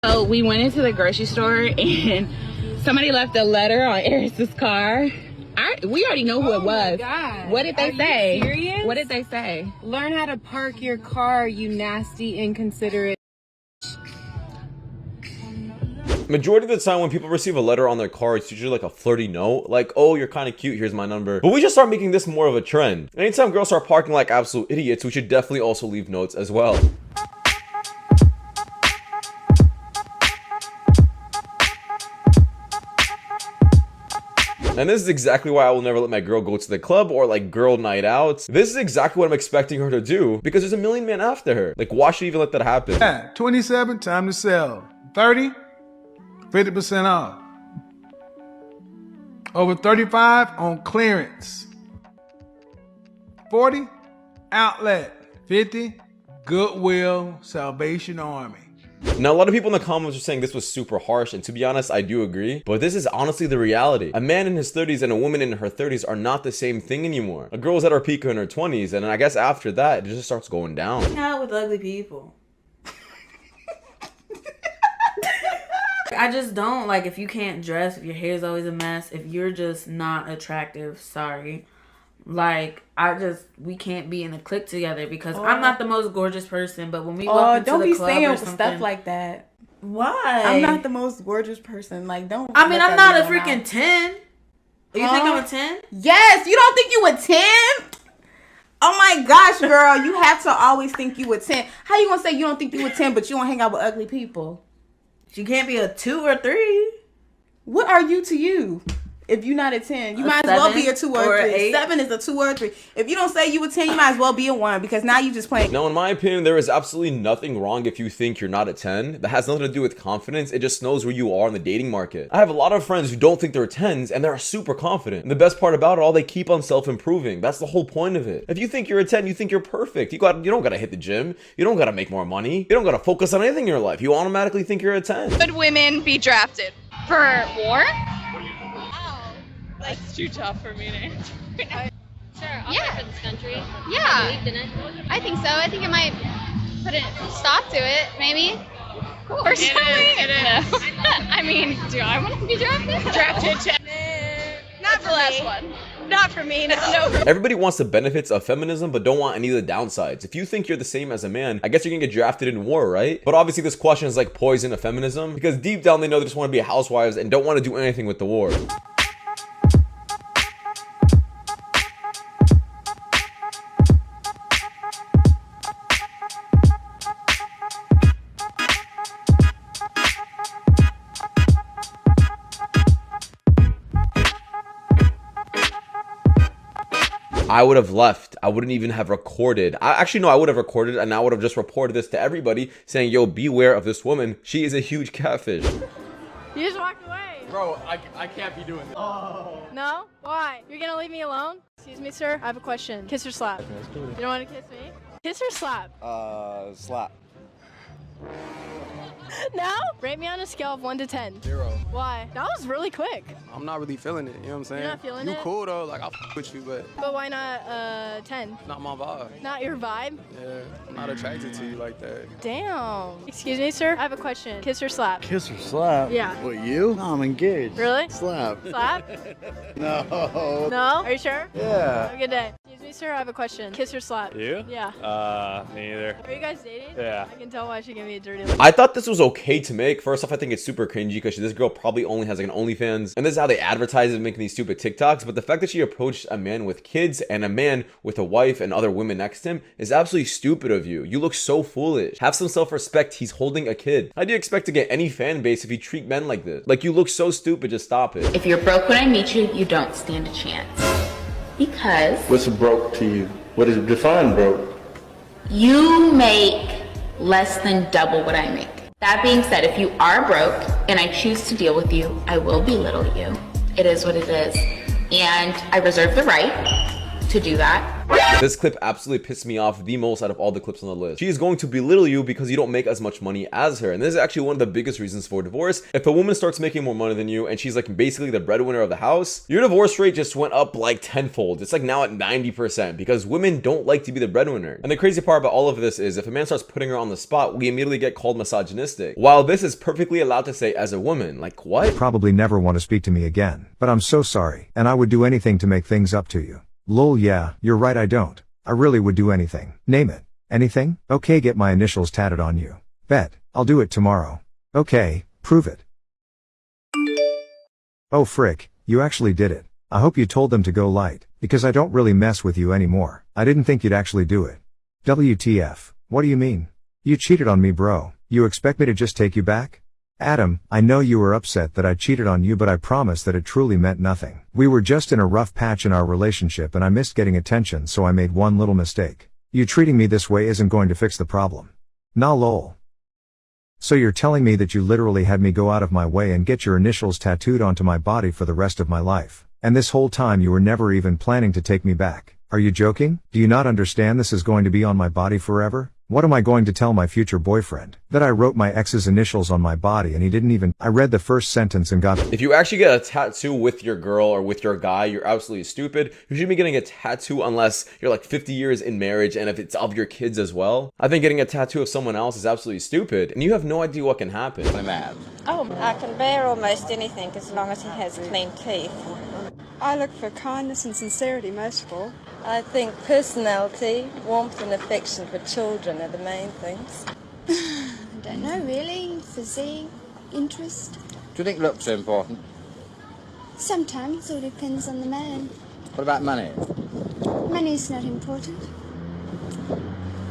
So we went into the grocery store and somebody left a letter on Eris's car. We already know who it was. God. What did they say? You serious? What did they say? Learn how to park your car, you nasty, inconsiderate. Majority of the time when people receive a letter on their car, it's usually like a flirty note, like, oh, you're kind of cute, here's my number. But we just start making this more of a trend. Anytime girls start parking like absolute idiots, we should definitely also leave notes as well. And this is exactly why I will never let my girl go to the club or like girl night out. This is exactly what I'm expecting her to do because there's a million men after her. Like, why should you even let that happen? Yeah, 27, time to sell. 30, 50% off. Over 35 on clearance. 40, outlet. 50, Goodwill, Salvation Army. Now, a lot of people in the comments are saying this was super harsh, and to be honest, I do agree. But this is honestly the reality. A man in his 30s and a woman in her 30s are not the same thing anymore. A girl's at her peak in her 20s, and I guess after that, it just starts going down. Hang out with ugly people. I just don't, like, if you can't dress, if your hair's always a mess, if you're just not attractive, sorry. Like, we can't be in a clique together because I'm not the most gorgeous person, but when we walk into the club or something. Don't be saying stuff like that. Why? I'm not the most gorgeous person. Like, don't. I mean, I'm not a freaking 10. You think I'm a 10? Yes, you don't think you a 10? Oh my gosh, girl, you have to always think you a 10. How you gonna say you don't think you a 10, but you don't hang out with ugly people? You can't be a 2 or 3. What are you to you? If you're not a 10, you might as well be a 2 or a 3. 8. 7 is a 2 or a 3. If you don't say you a 10, you might as well be a 1 because now you just playing. Now, in my opinion, there is absolutely nothing wrong if you think you're not a 10. That has nothing to do with confidence. It just knows where you are in the dating market. I have a lot of friends who don't think they're 10s and they're super confident. And the best part about it all, they keep on self-improving. That's the whole point of it. If you think you're a 10, you think you're perfect. You don't gotta hit the gym. You don't gotta make more money. You don't gotta focus on anything in your life. You automatically think you're a 10. Should women be drafted for war? That's too tough for me to answer. Sure, I'll fight for this country. Yeah. I believed in it. I think so. I think it might put a stop to it, maybe. Cool. Personally, no. I mean, do I want to be drafted? Drafted. Not the last one. Not for me, no. Everybody wants the benefits of feminism, but don't want any of the downsides. If you think you're the same as a man, I guess you're gonna get drafted in war, right? But obviously this question is like poison of feminism, because deep down they know they just want to be housewives and don't want to do anything with the war. I would have left. I wouldn't even have recorded. I would have recorded and I would have just reported this to everybody saying, yo, beware of this woman. She is a huge catfish. You just walked away. Bro, I can't be doing this. Oh. No? Why? You're gonna leave me alone? Excuse me, sir. I have a question. Kiss or slap? You don't want to kiss me? Kiss or slap? Slap. No? Rate me on a scale of 1 to 10. 0. Why? That was really quick. I'm not really feeling it, you know what I'm saying? You're not feeling it? You cool though, like I'll with you, but why not 10? Not my vibe. Not your vibe? Yeah, I'm not attracted to you like that. Damn. Excuse me, sir. I have a question. Kiss or slap? Kiss or slap? Yeah. What, you? No, I'm engaged. Really? Slap. Slap? No. No? Are you sure? Yeah. Have a good day. Excuse me, sir. I have a question. Kiss or slap? You? Yeah. Me neither. Are you guys dating? Yeah. I can tell why she gave me a dirty look. I thought this was okay to make. First off, I think it's super cringy because this girl probably only has like an OnlyFans. And this is how they advertise it, making these stupid TikToks. But the fact that she approached a man with kids and a man with a wife and other women next to him is absolutely stupid of you. You look so foolish. Have some self-respect. He's holding a kid. How do you expect to get any fan base if you treat men like this? Like, you look so stupid. Just stop it. If you're broke when I meet you, you don't stand a chance. Because... What's broke to you? What is define broke? You make less than double what I make. That being said, if you are broke and I choose to deal with you, I will belittle you. It is what it is. And I reserve the right to do that. This clip absolutely pissed me off the most out of all the clips on the list. She is going to belittle you because you don't make as much money as her. And this is actually one of the biggest reasons for divorce. If a woman starts making more money than you and she's like basically the breadwinner of the house, your divorce rate just went up like tenfold. It's like now at 90% because women don't like to be the breadwinner. And the crazy part about all of this is if a man starts putting her on the spot, we immediately get called misogynistic. While this is perfectly allowed to say as a woman, like what? Probably never want to speak to me again, but I'm so sorry, and I would do anything to make things up to you. Lol, yeah, you're right, I don't. I really would do anything. Name it. Anything? Okay, get my initials tatted on you. Bet. I'll do it tomorrow. Okay, prove it. Oh frick, you actually did it. I hope you told them to go light, because I don't really mess with you anymore. I didn't think you'd actually do it. WTF, what do you mean? You cheated on me, bro. You expect me to just take you back? Adam, I know you were upset that I cheated on you, but I promise that it truly meant nothing. We were just in a rough patch in our relationship and I missed getting attention, so I made one little mistake. You treating me this way isn't going to fix the problem. Nah lol. So you're telling me that you literally had me go out of my way and get your initials tattooed onto my body for the rest of my life. And this whole time you were never even planning to take me back. Are you joking? Do you not understand this is going to be on my body forever? What am I going to tell my future boyfriend? That I wrote my ex's initials on my body and he didn't even— I read the first sentence and got— If you actually get a tattoo with your girl or with your guy, you're absolutely stupid. You shouldn't be getting a tattoo unless you're like 50 years in marriage and if it's of your kids as well. I think getting a tattoo of someone else is absolutely stupid and you have no idea what can happen. Oh, I can bear almost anything as long as he has clean teeth. I look for kindness and sincerity most of all. I think personality, warmth and affection for children are the main things. I don't know really. Physique, interest. Do you think looks are important? Sometimes, all depends on the man. What about money? Money's not important.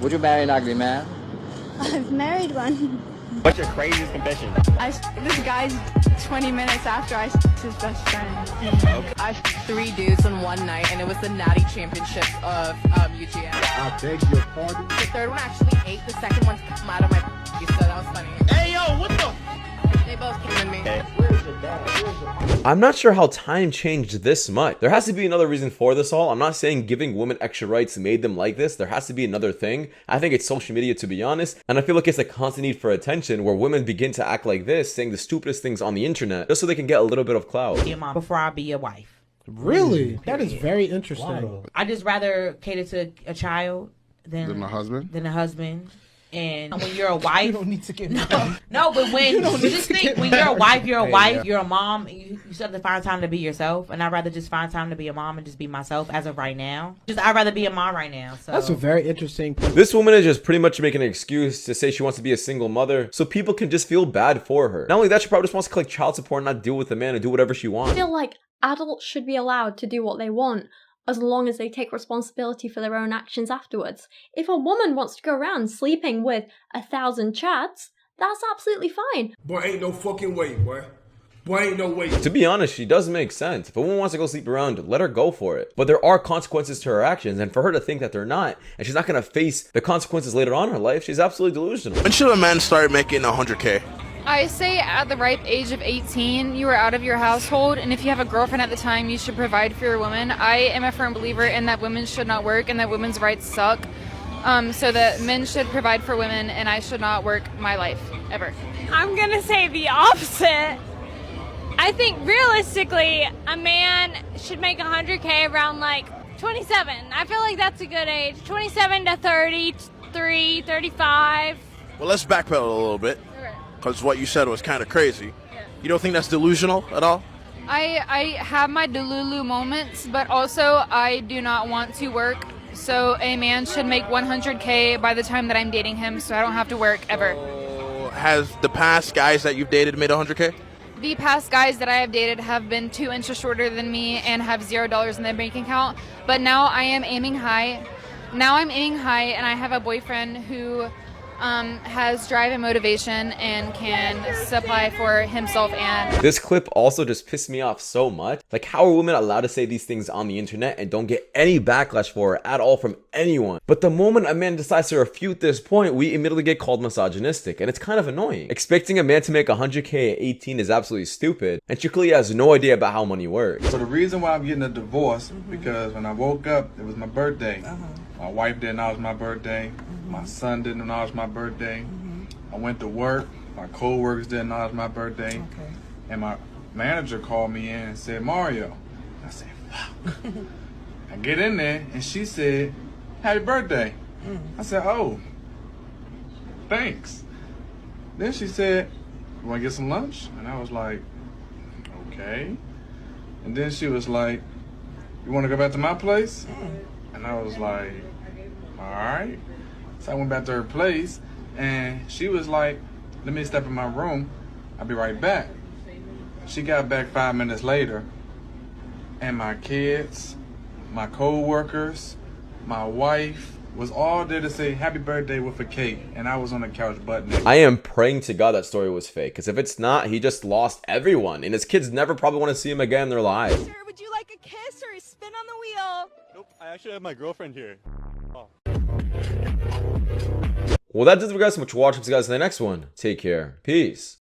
Would you marry an ugly man? I've married one. What's your craziest confession? This guy's 20 minutes after I his best friend. I 3 dudes in one night, and it was the natty championship of UGM. I beg your pardon? The third one actually ate. The second one came out of my so that was funny. Hey yo, what the? They both came in me. Where's your dad? Where's your... I'm not sure how time changed this much. There has to be another reason for this all. I'm not saying giving women extra rights made them like this. There has to be another thing. I think it's social media, to be honest. And I feel like it's a constant need for attention where women begin to act like this, saying the stupidest things on the internet just so they can get a little bit of clout. Your mom before I be your wife. Really? That is very interesting. I just rather cater to a child than a husband. Than a husband. And when you're a wife, you don't need to get no, but when you just think when you're a wife, you're a mom. You still have to find time to be yourself, and I'd rather just find time to be a mom and just be myself as of right now. I'd rather be a mom right now. So that's a very interesting point. This woman is just pretty much making an excuse to say she wants to be a single mother, so people can just feel bad for her. Not only that, she probably just wants to collect child support and not deal with the man and do whatever she wants. I feel like adults should be allowed to do what they want, as long as they take responsibility for their own actions afterwards. If a woman wants to go around sleeping with 1,000 chads, that's absolutely fine. Boy, ain't no fucking way, boy. Boy, ain't no way. To be honest, she does make sense. If a woman wants to go sleep around, let her go for it. But there are consequences to her actions, and for her to think that they're not, and she's not going to face the consequences later on in her life, she's absolutely delusional. When should a man start making 100K? I say at the ripe age of 18, you are out of your household, and if you have a girlfriend at the time, you should provide for your woman. I am a firm believer in that women should not work and that women's rights suck. So that men should provide for women, and I should not work my life, ever. I'm gonna say the opposite. I think realistically, a man should make 100K around like 27. I feel like that's a good age. 27 to 33, 35. Well, let's backpedal a little bit, because what you said was kind of crazy. You don't think that's delusional at all? I have my delulu moments, but also I do not want to work. So a man should make 100K by the time that I'm dating him, so I don't have to work ever. Has the past guys that you've dated made 100K? The past guys that I have dated have been 2 inches shorter than me and have $0 in their bank account. But now I am aiming high. Now I'm aiming high, and I have a boyfriend who has drive and motivation and can supply for himself and... This clip also just pissed me off so much. Like, how are women allowed to say these things on the internet and don't get any backlash for it at all from anyone? But the moment a man decides to refute this point, we immediately get called misogynistic, and it's kind of annoying. Expecting a man to make 100K at 18 is absolutely stupid, and she clearly has no idea about how money works. So the reason why I'm getting a divorce, because when I woke up, it was my birthday. My wife didn't know it was my birthday. My son didn't know it was my birthday. I went to work. My co-workers didn't know it was my birthday. And my manager called me in and said, Mario. I said, fuck. I get in there and she said, happy birthday. I said, oh, thanks. Then she said, you want to get some lunch? And I was like, okay. And then she was like, you want to go back to my place? And I was like, all right. So I went back to her place, and she was like, let me step in my room. I'll be right back. She got back 5 minutes later, and my kids, my co-workers, my wife was all there to say happy birthday with a cake, and I was on the couch butt naked. I am praying to God that story was fake, because if it's not, he just lost everyone, and his kids never probably want to see him again in their lives. Sir, would you like a kiss or a spin on the wheel? Nope, I actually have my girlfriend here. Oh. Well, that does it for guys. So much for watching. See you guys in the next one. Take care. Peace.